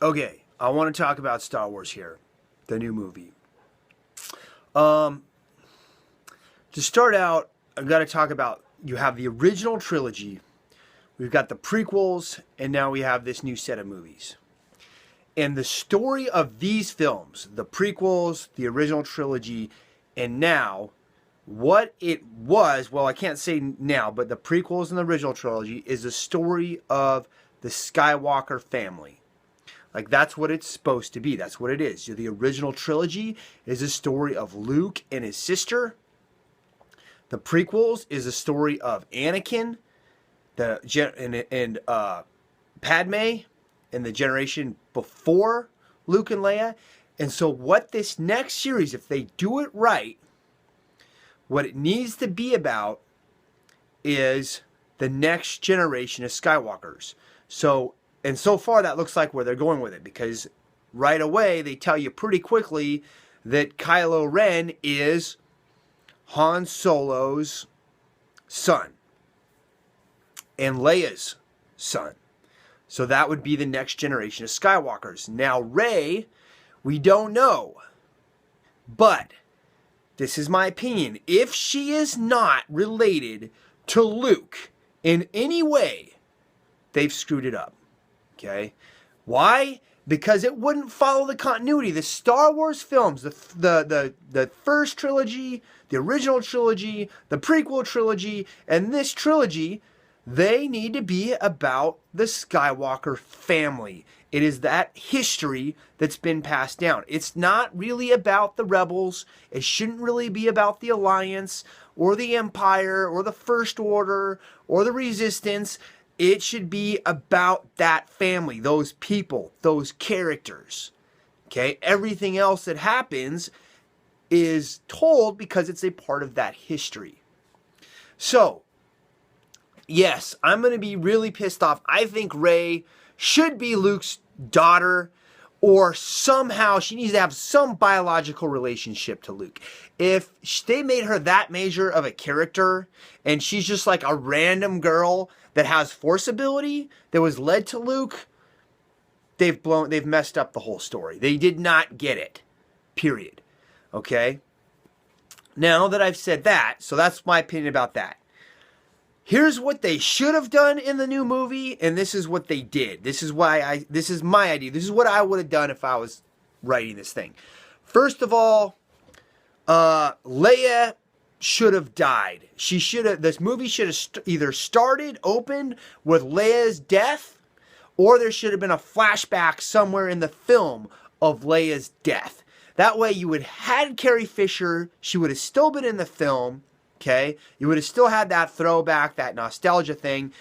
Okay, I want to talk about Star Wars here, the new movie. To start out, I've got to talk about, you have the original trilogy, we've got the prequels, and now we have this new set of movies. And the story of these films, the prequels, the original trilogy, and now, what it was, well, I can't say now, but the prequels and the original trilogy is the story of the Skywalker family. Like, that's what it's supposed to be. That's what it is. The original trilogy is a story of Luke and his sister. The prequels is a story of Anakin and Padme and the generation before Luke and Leia. And so what this next series, if they do it right, what it needs to be about is the next generation of Skywalkers. And so far that looks like where they're going with it, because right away they tell you pretty quickly that Kylo Ren is Han Solo's son and Leia's son. So that would be the next generation of Skywalkers. Now Rey, we don't know, but this is my opinion. If she is not related to Luke in any way, they've screwed it up. Okay? Why? Because it wouldn't follow the continuity. The Star Wars films, the first trilogy, the original trilogy, the prequel trilogy, and this trilogy, they need to be about the Skywalker family. It is that history that's been passed down. It's not really about the rebels. It shouldn't really be about the Alliance or the Empire or the First Order or the Resistance. It should be about that family, those people, those characters. Okay? Everything else that happens is told because it's a part of that history. So, yes, I'm going to be really pissed off. I think Rey should be Luke's daughter, or somehow she needs to have some biological relationship to Luke. If they made her that major of a character and she's just like a random girl that has force ability that was led to Luke, they've messed up the whole story. They did not get it. Period. Okay? Now that I've said that, so that's my opinion about that. Here's what they should have done in the new movie, and this is what they did. This is my idea. This is what I would have done if I was writing this thing. First of all, Leia should have died. This movie should have either opened with Leia's death, or there should have been a flashback somewhere in the film of Leia's death. That way you would have had Carrie Fisher. She would have still been in the film. Okay, you would have still had that throwback, that nostalgia thing,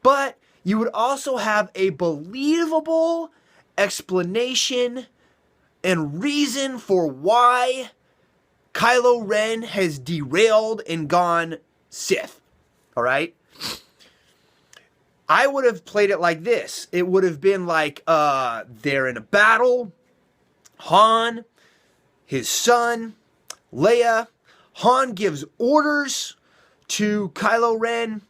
but you would also have a believable explanation and reason for why Kylo Ren has derailed and gone Sith. All right? I would have played it like this. It would have been like they're in a battle, Han, his son, Leia. Han gives orders to Kylo Ren.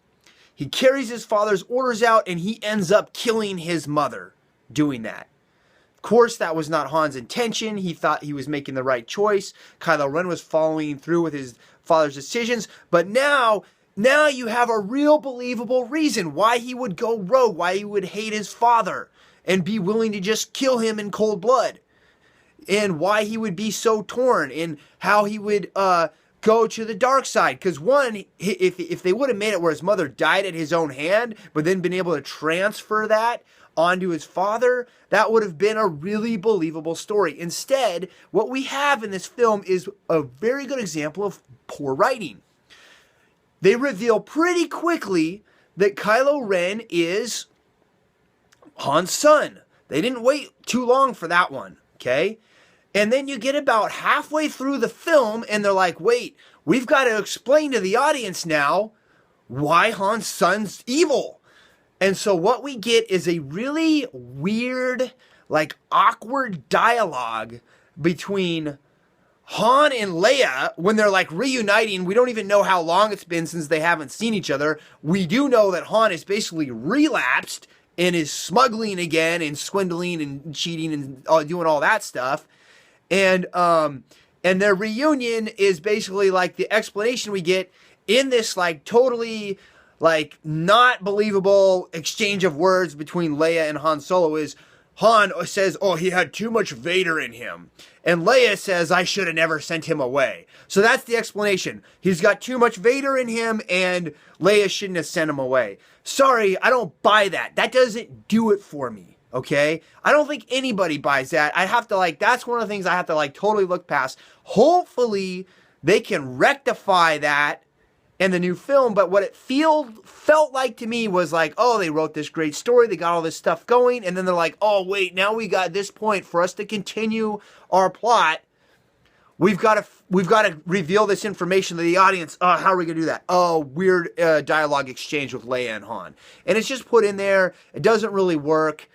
He carries his father's orders out, and he ends up killing his mother doing that. Of course, that was not Han's intention. He thought he was making the right choice. Kylo Ren was following through with his father's decisions. But now you have a real believable reason why he would go rogue, why he would hate his father and be willing to just kill him in cold blood. And why he would be so torn, and how he would go to the dark side. Because one, if they would have made it where his mother died at his own hand, but then been able to transfer that onto his father, that would have been a really believable story. Instead, what we have in this film is a very good example of poor writing. They reveal pretty quickly that Kylo Ren is Han's son. They didn't wait too long for that one, okay? And then you get about halfway through the film and they're like, wait, we've got to explain to the audience now why Han's son's evil. And so what we get is a really weird, like awkward dialogue between Han and Leia when they're like reuniting. We don't even know how long it's been since they haven't seen each other. We do know that Han has basically relapsed and is smuggling again and swindling and cheating and doing all that stuff. And their reunion is basically like the explanation we get in this like totally like not believable exchange of words between Leia and Han Solo is Han says, oh, he had too much Vader in him. And Leia says, I should have never sent him away. So that's the explanation. He's got too much Vader in him and Leia shouldn't have sent him away. Sorry, I don't buy that. That doesn't do it for me. Okay? I don't think anybody buys that. I have to like, that's one of the things I have to like totally look past. Hopefully they can rectify that in the new film, but what it felt like to me was like, oh, they wrote this great story, they got all this stuff going, and then they're like, oh, wait, now we got this point for us to continue our plot. We've got to reveal this information to the audience. How are we gonna do that? Oh, weird dialogue exchange with Leia and Han, and it's just put in there. It doesn't really work.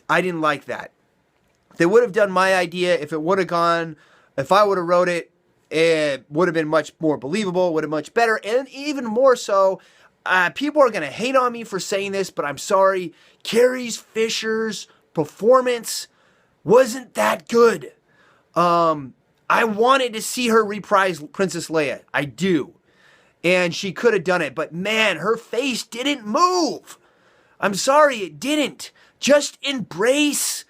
I didn't like that. They would have done my idea if I would have wrote it. It would have been much more believable, would have been much better, and even more so, people are going to hate on me for saying this, but I'm sorry, Carrie Fisher's performance wasn't that good. I wanted to see her reprise Princess Leia. I do. And she could have done it, but man, her face didn't move. I'm sorry, it didn't. Just embrace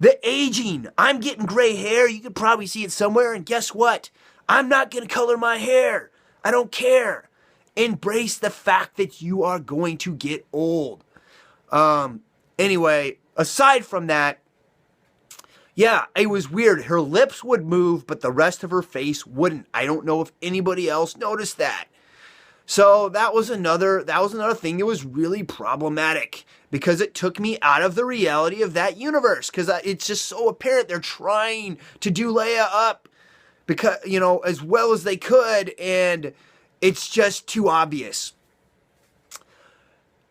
the aging. I'm getting gray hair. You could probably see it somewhere. And guess what? I'm not going to color my hair. I don't care. Embrace the fact that you are going to get old. Anyway, aside from that, yeah, it was weird. Her lips would move, but the rest of her face wouldn't. I don't know if anybody else noticed that. So that was another thing that was really problematic because it took me out of the reality of that universe because it's just so apparent they're trying to do Leia up because, you know, as well as they could, and it's just too obvious.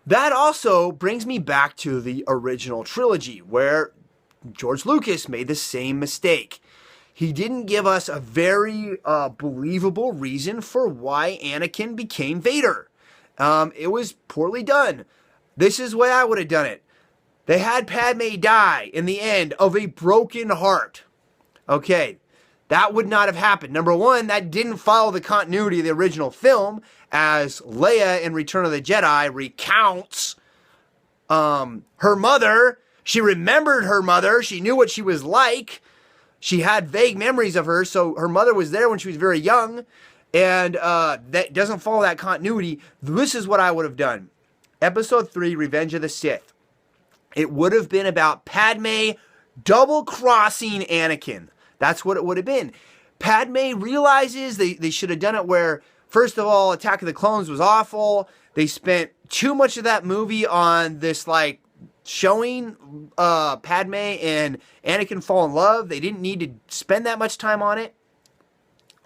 That also brings me back to the original trilogy where George Lucas made the same mistake. He didn't give us a very believable reason for why Anakin became Vader. It was poorly done. This is the way I would have done it. They had Padme die in the end of a broken heart. Okay, that would not have happened. Number one, that didn't follow the continuity of the original film, as Leia in Return of the Jedi recounts her mother. She remembered her mother. She knew what she was like. She had vague memories of her, so her mother was there when she was very young, and that doesn't follow that continuity. This is what I would have done. Episode 3, Revenge of the Sith. It would have been about Padme double-crossing Anakin. That's what it would have been. Padme realizes they should have done it where, first of all, Attack of the Clones was awful. They spent too much of that movie on this, like, showing Padme and Anakin fall in love. They didn't need to spend that much time on it.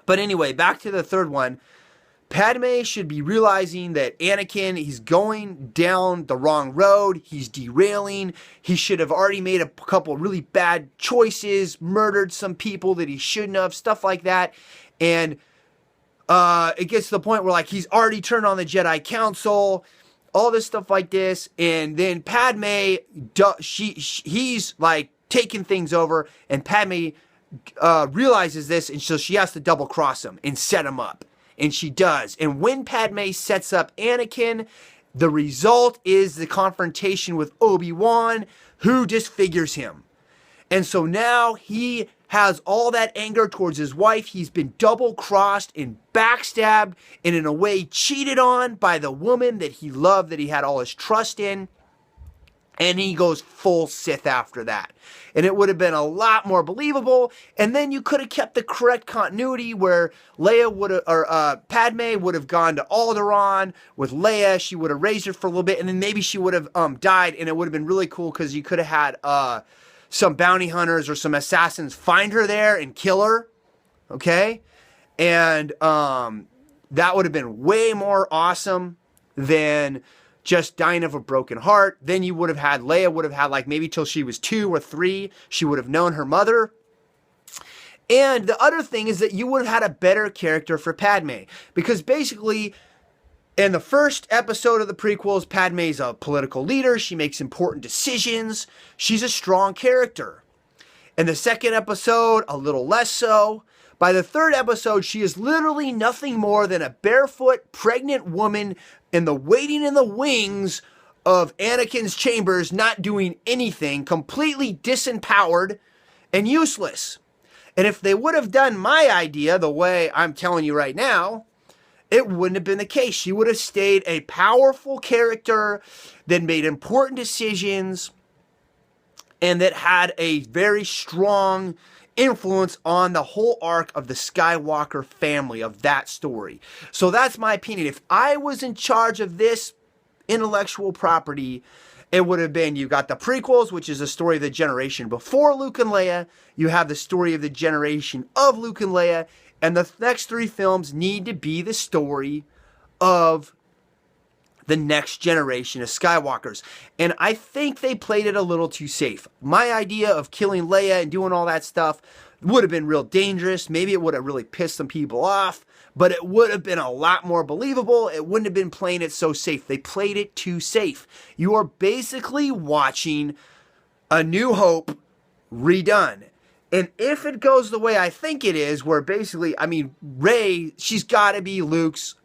But anyway, back to the third one. Padme should be realizing that Anakin, he's going down the wrong road. He's derailing. He should have already made a couple really bad choices, murdered some people that he shouldn't have, stuff like that. And it gets to the point where, like, he's already turned on the Jedi Council, all this stuff like this. And then Padme, he's, like, taking things over. And Padme realizes this, and so she has to double cross him and set him up. And she does. And when Padme sets up Anakin, the result is the confrontation with Obi-Wan, who disfigures him. And so now he has all that anger towards his wife. He's been double-crossed and backstabbed and in a way cheated on by the woman that he loved, that he had all his trust in. And he goes full Sith after that. And it would have been a lot more believable. And then you could have kept the correct continuity where Padme would have gone to Alderaan with Leia. She would have raised her for a little bit. And then maybe she would have died. And it would have been really cool because you could have had some bounty hunters or some assassins find her there and kill her. Okay? And that would have been way more awesome than just dying of a broken heart. Then you would have had, Leia would have had like maybe till she was 2 or 3, she would have known her mother. And the other thing is that you would have had a better character for Padme. Because basically, In the first episode of the prequels, Padme's a political leader. She makes important decisions. She's a strong character. In the second episode, a little less so. By the third episode, she is literally nothing more than a barefoot, pregnant woman waiting in the wings of Anakin's chambers, not doing anything, completely disempowered and useless. And if they would have done my idea the way I'm telling you right now, it wouldn't have been the case. She would have stayed a powerful character that made important decisions and that had a very strong influence on the whole arc of the Skywalker family, of that story. So that's my opinion. If I was in charge of this intellectual property, it would have been, you got the prequels, which is the story of the generation before Luke and Leia. You have the story of the generation of Luke and Leia. And the next three films need to be the story of the next generation of Skywalkers. And I think they played it a little too safe. My idea of killing Leia and doing all that stuff would have been real dangerous. Maybe it would have really pissed some people off, but it would have been a lot more believable. It wouldn't have been playing it so safe. They played it too safe. You are basically watching A New Hope redone. And if it goes the way I think it is, where basically, Rey, she's got to be Luke's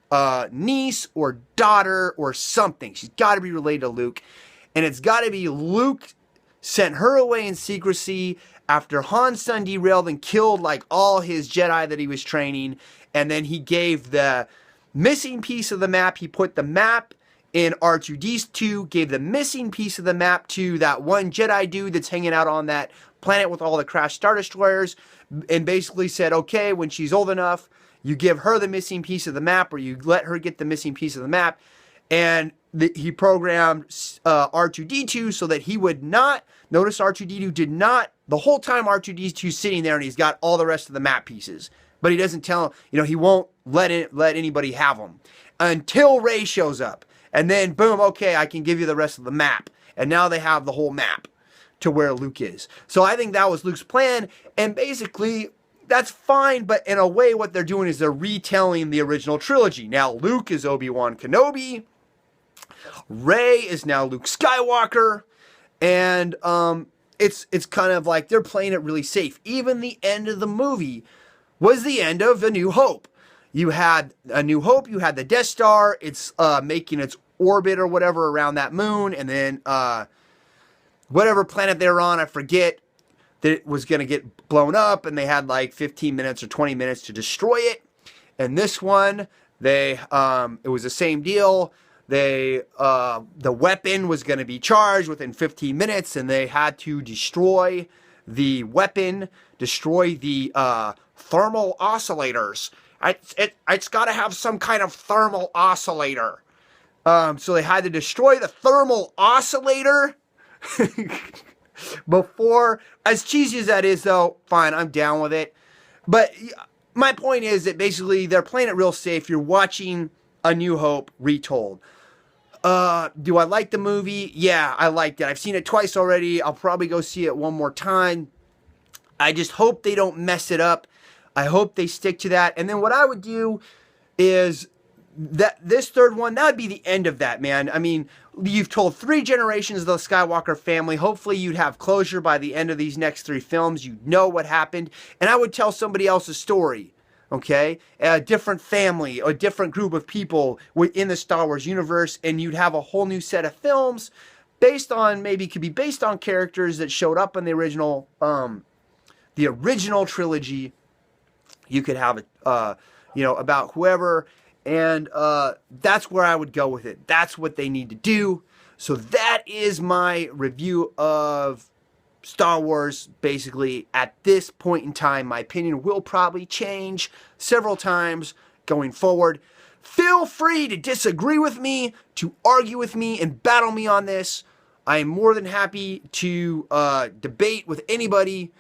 niece or daughter or something. She's got to be related to Luke. And it's got to be Luke sent her away in secrecy after Han's son derailed and killed like all his Jedi that he was training. And then he gave the missing piece of the map. He put the map in R2-D2, gave the missing piece of the map to that one Jedi dude that's hanging out on that planet with all the crashed Star Destroyers, and basically said, okay, when she's old enough, you give her the missing piece of the map, or you let her get the missing piece of the map. And he programmed R2-D2 so that he would not, notice R2-D2 did not, the whole time R2-D2's sitting there and he's got all the rest of the map pieces. But he doesn't tell, he won't let anybody have them until Rey shows up. And then, boom, okay, I can give you the rest of the map. And now they have the whole map to where Luke is. So I think that was Luke's plan. And basically, that's fine. But in a way, what they're doing is they're retelling the original trilogy. Now, Luke is Obi-Wan Kenobi. Rey is now Luke Skywalker. And it's kind of like they're playing it really safe. Even the end of the movie was the end of A New Hope. You had A New Hope, you had the Death Star, it's making its orbit or whatever around that moon, and then whatever planet they were on, I forget, that it was going to get blown up, and they had like 15 minutes or 20 minutes to destroy it. And this one, it was the same deal. The weapon was going to be charged within 15 minutes, and they had to destroy the weapon, destroy the thermal oscillators. It's got to have some kind of thermal oscillator. So they had to destroy the thermal oscillator before, as cheesy as that is, though, fine, I'm down with it. But my point is that basically they're playing it real safe. You're watching A New Hope retold. Do I like the movie? Yeah, I liked it. I've seen it twice already. I'll probably go see it one more time. I just hope they don't mess it up. I hope they stick to that. And then what I would do is that this third one, that would be the end of that, man. I mean, you've told 3 generations of the Skywalker family. Hopefully you'd have closure by the end of these next 3 films. You'd know what happened. And I would tell somebody else's story, okay? A different family, a different group of people within the Star Wars universe. And you'd have a whole new set of films based on, maybe could be based on characters that showed up in the original trilogy. You could have it, about whoever, and that's where I would go with it. That's what they need to do. So that is my review of Star Wars. Basically, at this point in time, my opinion will probably change several times going forward. Feel free to disagree with me, to argue with me, and battle me on this. I am more than happy to debate with anybody.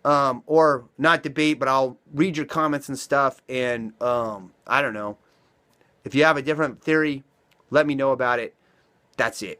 Or not debate, but I'll read your comments and stuff, and I don't know. If you have a different theory, let me know about it. That's it.